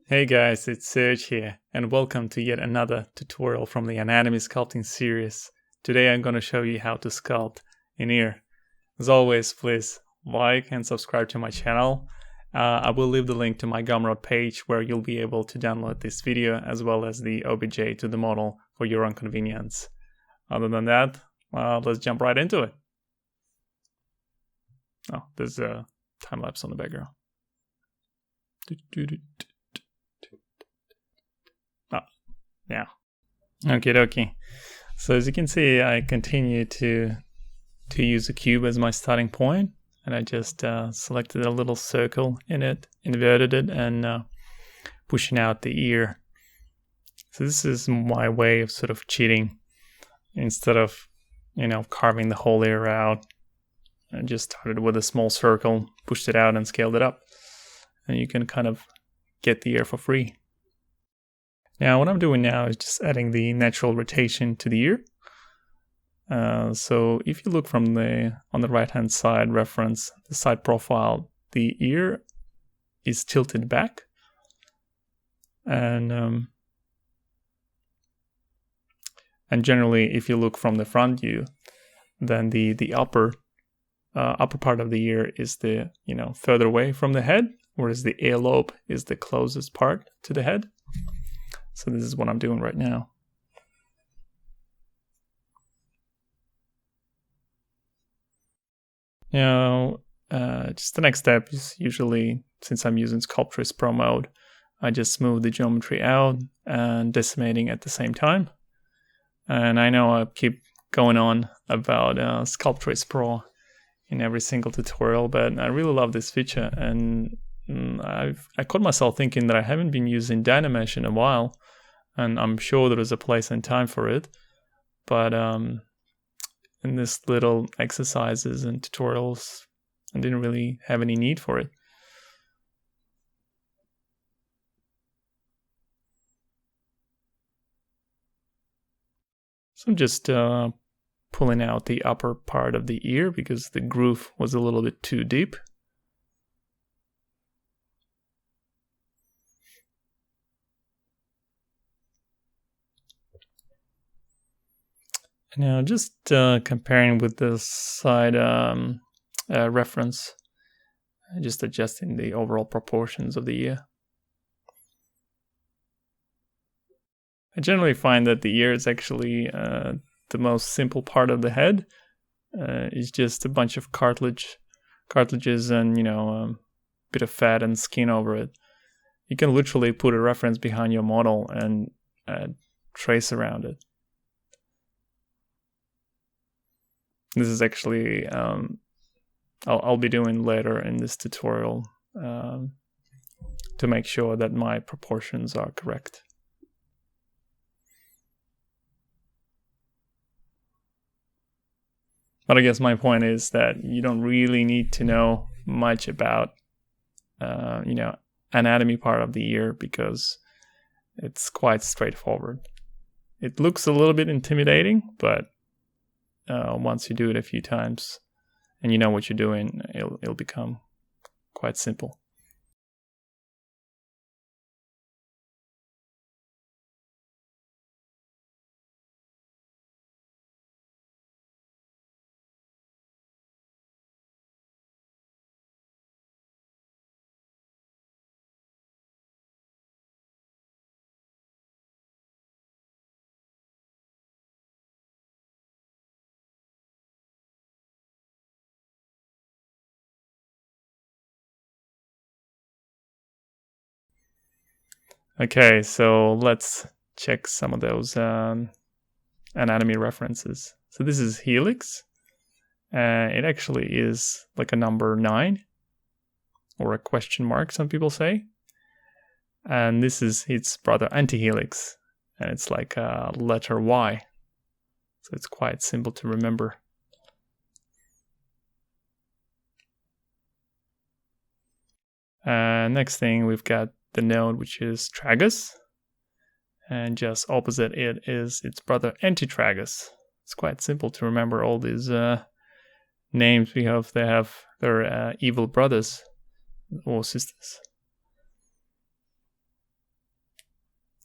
Hey guys, it's Serge here, and welcome to yet another tutorial from the anatomy sculpting series. Today I'm going to show you how to sculpt an ear. As always, please like and subscribe to my channel. I will leave the link to my Gumroad page where you'll be able to download this video as well as the OBJ to the model for your own convenience. Other than that, let's jump right into it. Oh, there's a time lapse on the background. Yeah. Okay. So as you can see, I continue to use a cube as my starting point, and I just selected a little circle in it, inverted it, and pushing out the ear. So this is my way of sort of cheating. Instead of, carving the whole ear out, I just started with a small circle, pushed it out, and scaled it up. And you can kind of get the ear for free. Now, what I'm doing now is just adding the natural rotation to the ear. So if you look from on the right-hand side reference, the side profile, the ear is tilted back. And generally, if you look from the front view, then the upper part of the ear is further away from the head, whereas the earlobe is the closest part to the head. So this is what I'm doing right now. Now, just the next step is usually, since I'm using Sculpt Pro mode, I just smooth the geometry out and decimating at the same time. And I know I keep going on about Sculpt Pro in every single tutorial, but I really love this feature, and I caught myself thinking that I haven't been using Dynamesh in a while, and I'm sure there is a place and time for it, but in this little exercises and tutorials, I didn't really have any need for it. So I'm just pulling out the upper part of the ear because the groove was a little bit too deep. Now, just comparing with the side reference, just adjusting the overall proportions of the ear. I generally find that the ear is actually the most simple part of the head. It's just a bunch of cartilages and, a bit of fat and skin over it. You can literally put a reference behind your model and trace around it. This is actually, I'll be doing later in this tutorial to make sure that my proportions are correct. But I guess my point is that you don't really need to know much about, anatomy part of the ear because it's quite straightforward. It looks a little bit intimidating, but once you do it a few times and you know what you're doing, it'll become quite simple. Okay, so let's check some of those anatomy references. So this is helix. It actually is like a number 9 or a question mark, some people say. And this is its brother antihelix, and it's like a letter Y. So it's quite simple to remember. Next thing, we've got the node, which is tragus, and just opposite it is its brother antitragus. It's quite simple to remember all these names we have. They're evil brothers or sisters.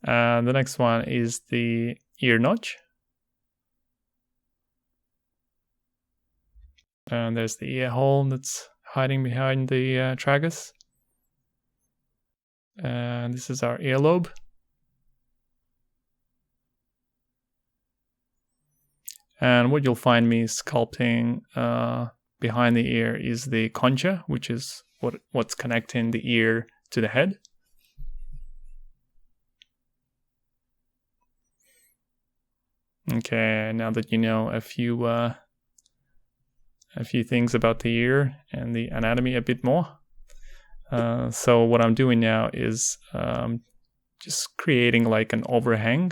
The next one is the ear notch. And there's the ear hole that's hiding behind the tragus. And this is our earlobe. And what you'll find me sculpting behind the ear is the concha, which is what's connecting the ear to the head. Okay, now that you know a few things about the ear and the anatomy a bit more. So what I'm doing now is just creating like an overhang.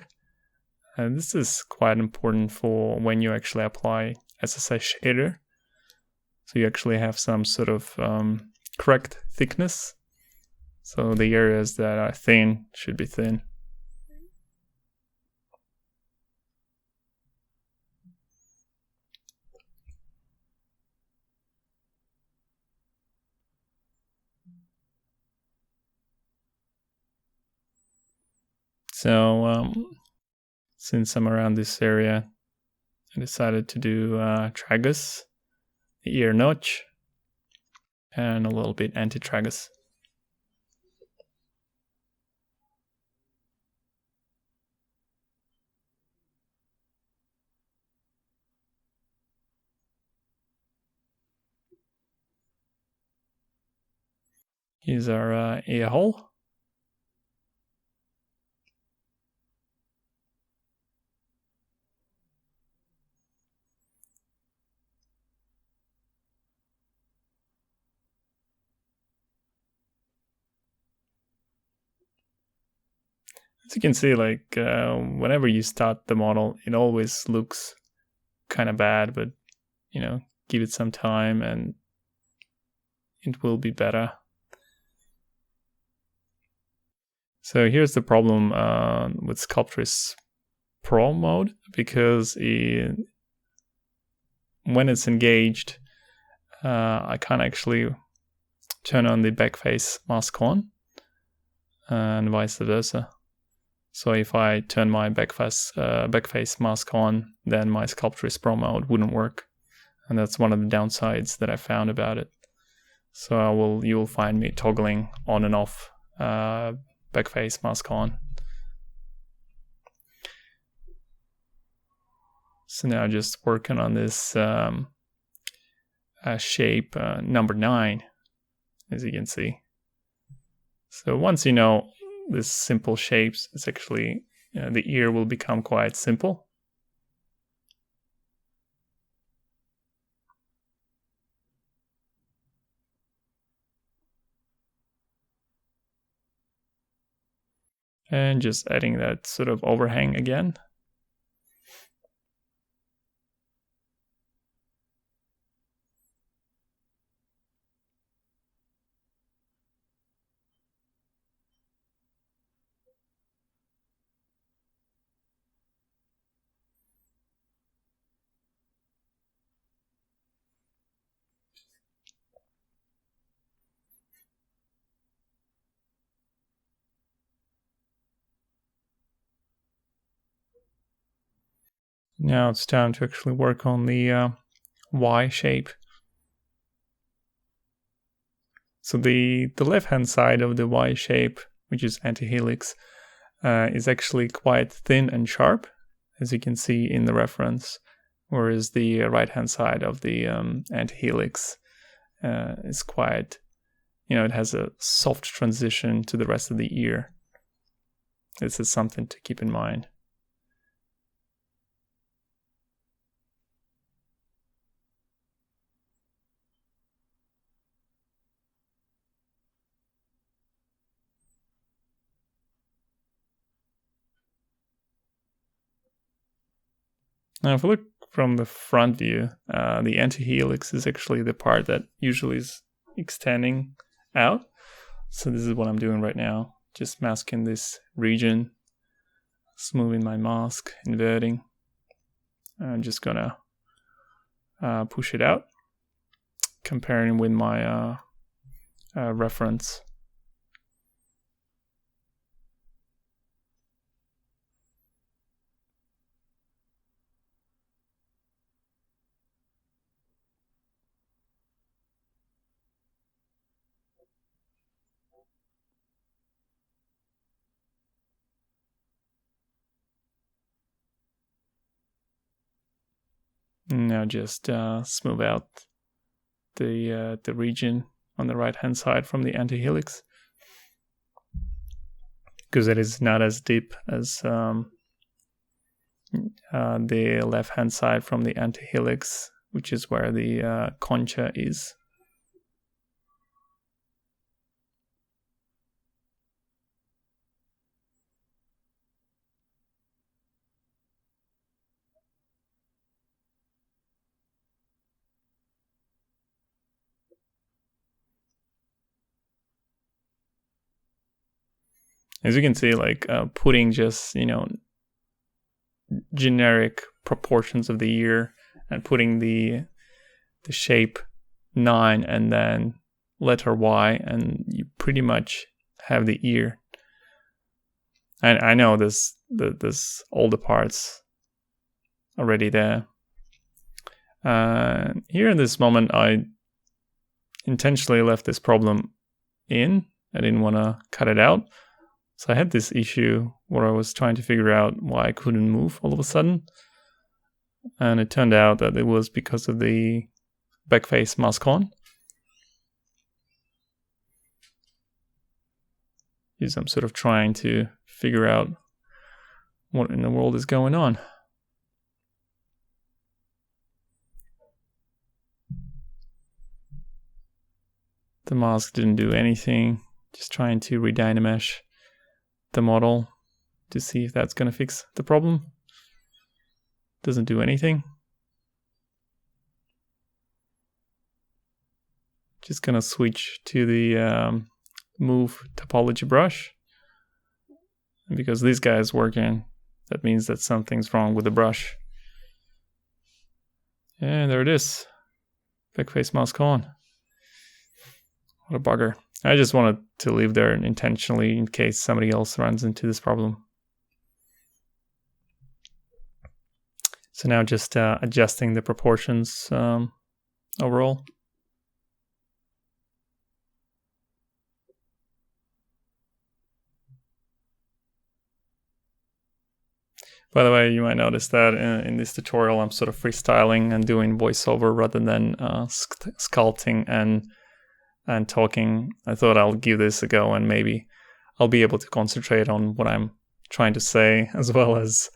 And this is quite important for when you actually apply SSI shader. So you actually have some sort of correct thickness. So the areas that are thin should be thin. So since I'm around this area, I decided to do tragus, the ear notch, and a little bit anti-tragus. Here's our ear hole. As you can see, like whenever you start the model, it always looks kind of bad, but you know, give it some time and it will be better. So here's the problem with Sculpt Pro mode, because when it's engaged, I can't actually turn on the backface mask on, and vice versa. So if I turn my backface mask on, then my Sculpt Pro mode wouldn't work, and that's one of the downsides that I found about it. So you will find me toggling on and off backface mask on. So now just working on this shape number 9, as you can see. So once you know this simple shapes, it's actually the ear will become quite simple. And just adding that sort of overhang again. Now it's time to actually work on the Y shape. So the left-hand side of the Y shape, which is anti-helix, is actually quite thin and sharp, as you can see in the reference, whereas the right-hand side of the anti-helix is quite, it has a soft transition to the rest of the ear. This is something to keep in mind. Now, if we look from the front view, the anti-helix is actually the part that usually is extending out. So this is what I'm doing right now, just masking this region, smoothing my mask, inverting. I'm just gonna push it out, comparing with my reference. Now just smooth out the region on the right hand side from the anti-helix, because it is not as deep as the left hand side from the anti-helix, which is where the concha is. As you can see, like putting just, generic proportions of the ear and putting the shape 9 and then letter Y, and you pretty much have the ear. And I know this all the parts already there. Here in this moment, I intentionally left this problem in. I didn't want to cut it out. So I had this issue where I was trying to figure out why I couldn't move all of a sudden. And it turned out that it was because of the backface mask on. Because I'm sort of trying to figure out what in the world is going on. The mask didn't do anything. Just trying to redynamesh the model to see if that's going to fix the problem. Doesn't do anything. Just going to switch to the move topology brush. And because this guy is working, that means that something's wrong with the brush. And there it is. Backface mask on. What a bugger. I just wanted to leave there intentionally in case somebody else runs into this problem. So now just adjusting the proportions overall. By the way, you might notice that in this tutorial I'm sort of freestyling and doing voiceover rather than sculpting and talking. I thought I'll give this a go and maybe I'll be able to concentrate on what I'm trying to say, as well as,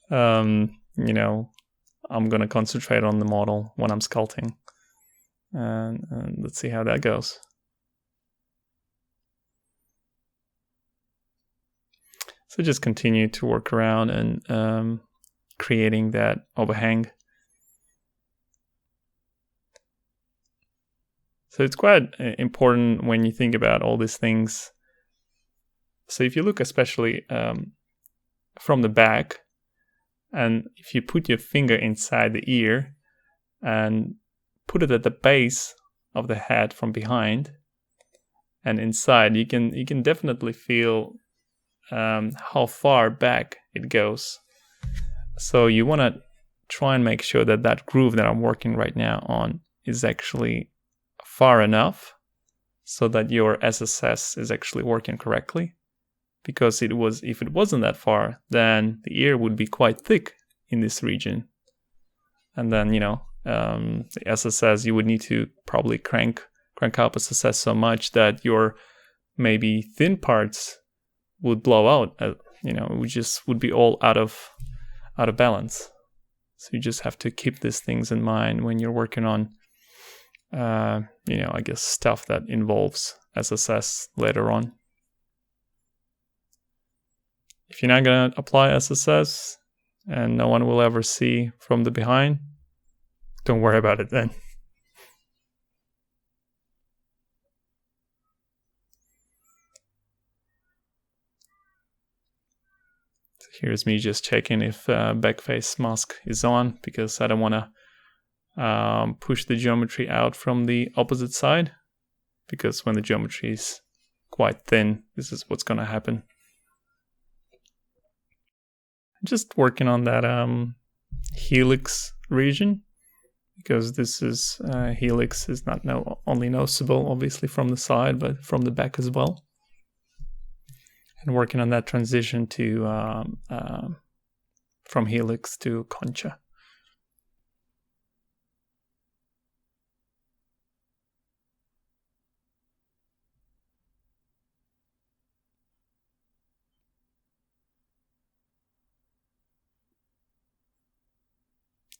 I'm going to concentrate on the model when I'm sculpting. And let's see how that goes. So just continue to work around and creating that overhang. So it's quite important when you think about all these things. So if you look especially from the back, and if you put your finger inside the ear and put it at the base of the head from behind and inside, you can definitely feel how far back it goes. So you want to try and make sure that that groove that I'm working right now on is actually far enough so that your SSS is actually working correctly. Because if it wasn't that far, then the ear would be quite thick in this region. And then, the SSS, you would need to probably crank up SSS so much that your maybe thin parts would blow out. It would be all out of balance. So you just have to keep these things in mind when you're working on I guess stuff that involves SSS later on. If you're not going to apply SSS and no one will ever see from the behind, don't worry about it then. So here's me just checking if backface mask is on, because I don't want to push the geometry out from the opposite side, because when the geometry is quite thin, this is what's going to happen. Just working on that helix region, because this is helix is not only noticeable obviously from the side, but from the back as well. And working on that transition to from helix to concha.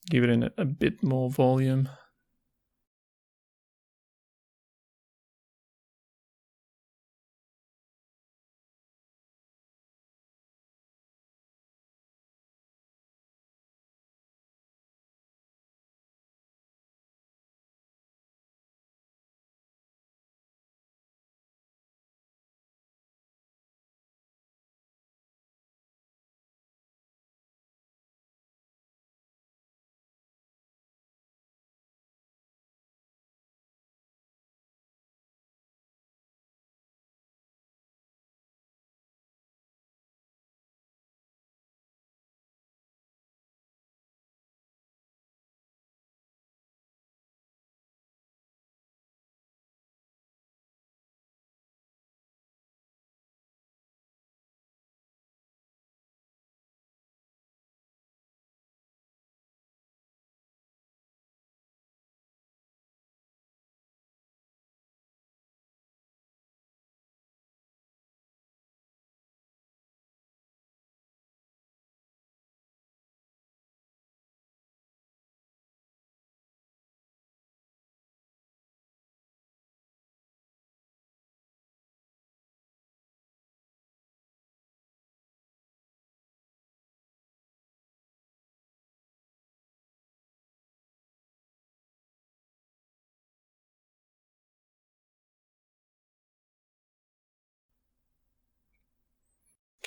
give it a bit more volume.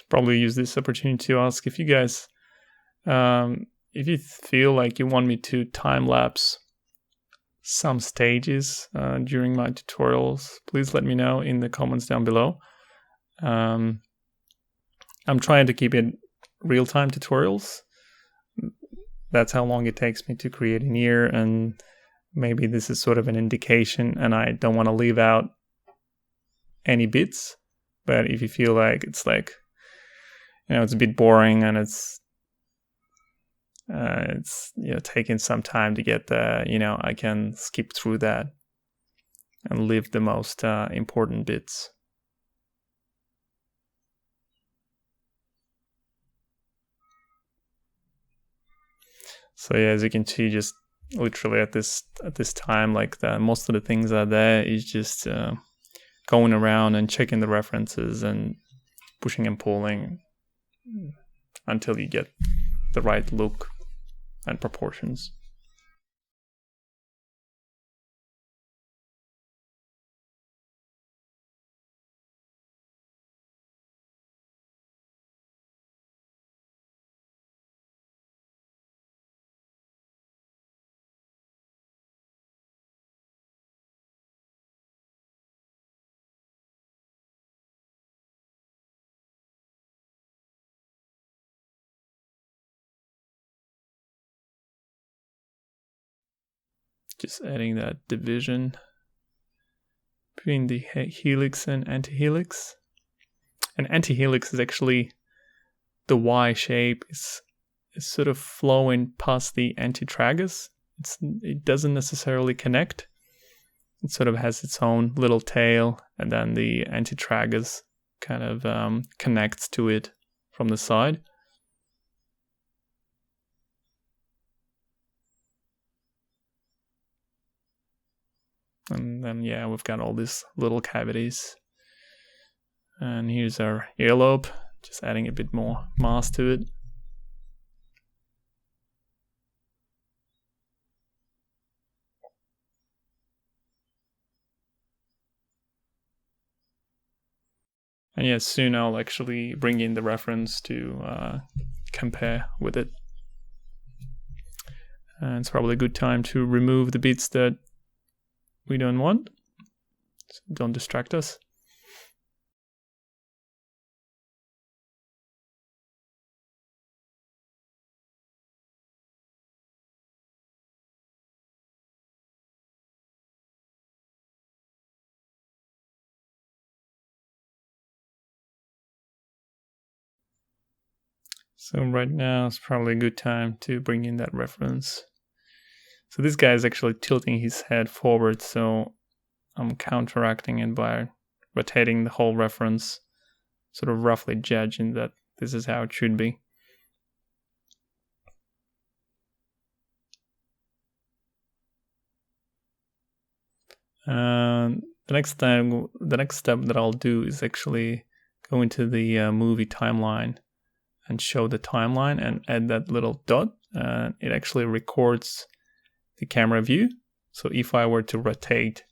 Probably use this opportunity to ask if you guys, if you feel like you want me to time lapse some stages during my tutorials, please let me know in the comments down below. I'm trying to keep it real-time tutorials. That's how long it takes me to create an ear, and maybe this is sort of an indication, and I don't want to leave out any bits. But if you feel like it's like, it's a bit boring and it's taking some time to get the, I can skip through that and leave the most important bits. So yeah, as you can see, just literally at this time, like most of the things are there is just going around and checking the references and pushing and pulling until you get the right look and proportions. Just adding that division between the helix and antihelix. And antihelix is actually the Y shape is sort of flowing past the antitragus. It doesn't necessarily connect. It sort of has its own little tail, and then the antitragus kind of connects to it from the side. And then, yeah, we've got all these little cavities. And here's our earlobe, just adding a bit more mass to it. And yeah, soon I'll actually bring in the reference to compare with it. And it's probably a good time to remove the bits that we don't want, so don't distract us. So right now is probably a good time to bring in that reference. So this guy is actually tilting his head forward, so I'm counteracting it by rotating the whole reference, sort of roughly judging that this is how it should be. The next step that I'll do is actually go into the movie timeline and show the timeline and add that little dot. It actually records the camera view. So if I were to rotate,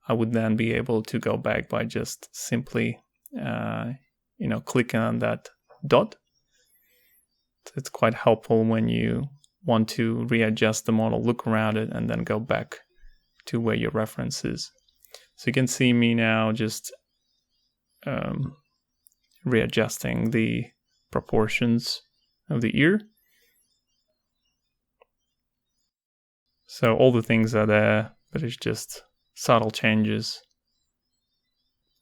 I would then be able to go back by just simply, clicking on that dot. So it's quite helpful when you want to readjust the model, look around it, and then go back to where your reference is. So you can see me now just readjusting the proportions of the ear. So all the things are there, but it's just subtle changes.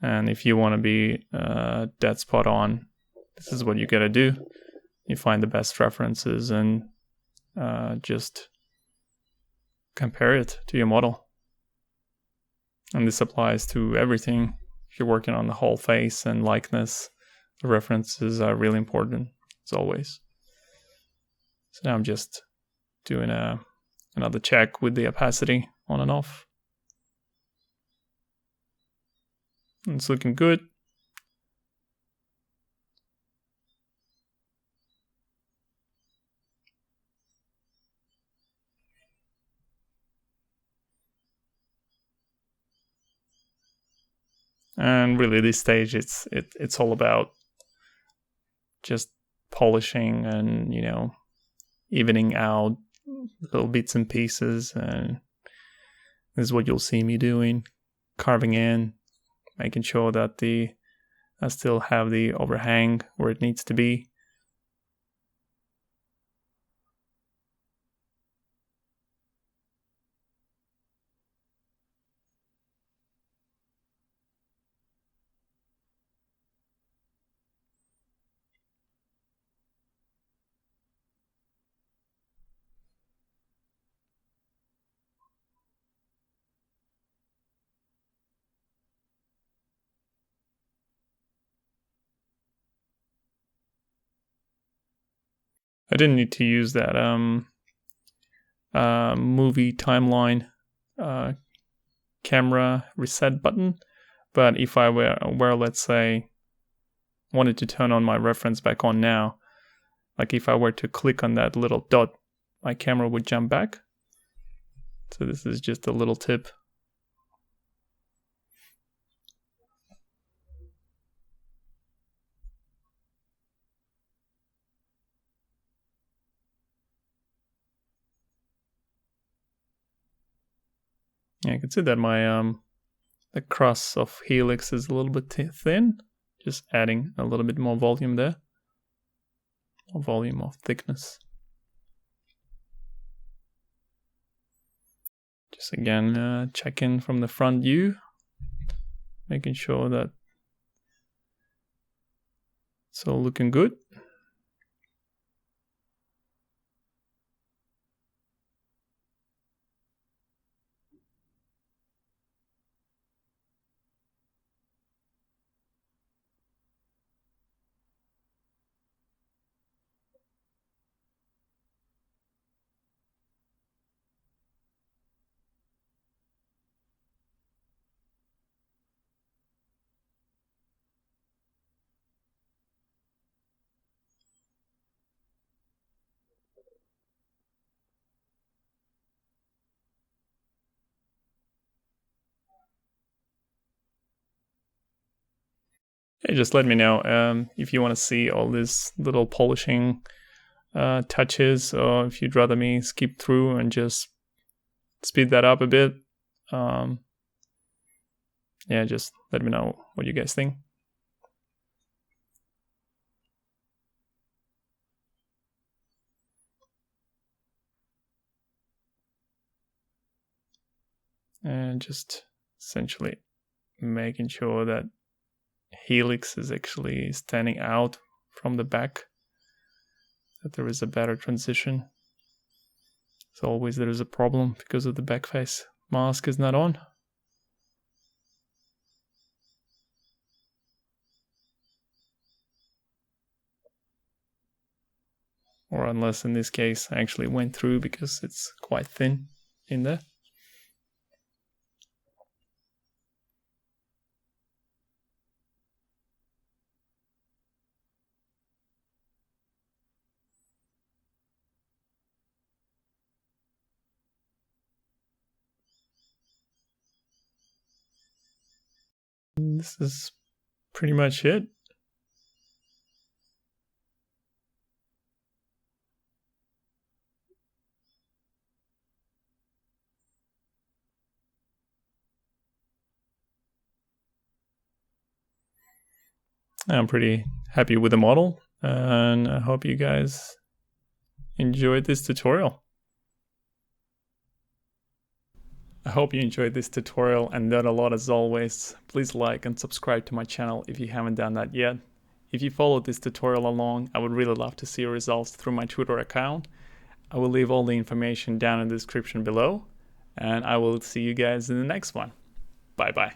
And if you want to be dead spot on, this is what you gotta do. You find the best references and just compare it to your model. And this applies to everything. If you're working on the whole face and likeness, the references are really important, as always. So now I'm just doing another check with the opacity on and off. And it's looking good. And really, this stage, it's all about just polishing and evening out little bits and pieces. And this is what you'll see me doing: carving in, making sure that I still have the overhang where it needs to be. I didn't need to use that movie timeline camera reset button, but if I were let's say wanted to turn on my reference back on now, like if I were to click on that little dot, my camera would jump back. So this is just a little tip. Yeah, you can see that my the cross of helix is a little bit thin. Just adding a little bit more volume there. More volume of thickness. Just again check in from the front view, making sure that it's all looking good. Hey, just let me know if you want to see all these little polishing touches, or if you'd rather me skip through and just speed that up a bit. Yeah, just let me know what you guys think. And just essentially making sure that helix is actually standing out from the back, that there is a better transition. So always there is a problem because of the back face mask is not on. Or unless in this case I actually went through because it's quite thin in there. This is pretty much it. I'm pretty happy with the model, and I hope you guys enjoyed this tutorial. I hope you enjoyed this tutorial and learned a lot as always. Please like and subscribe to my channel if you haven't done that yet. If you followed this tutorial along, I would really love to see your results through my Twitter account. I will leave all the information down in the description below, and I will see you guys in the next one. Bye bye.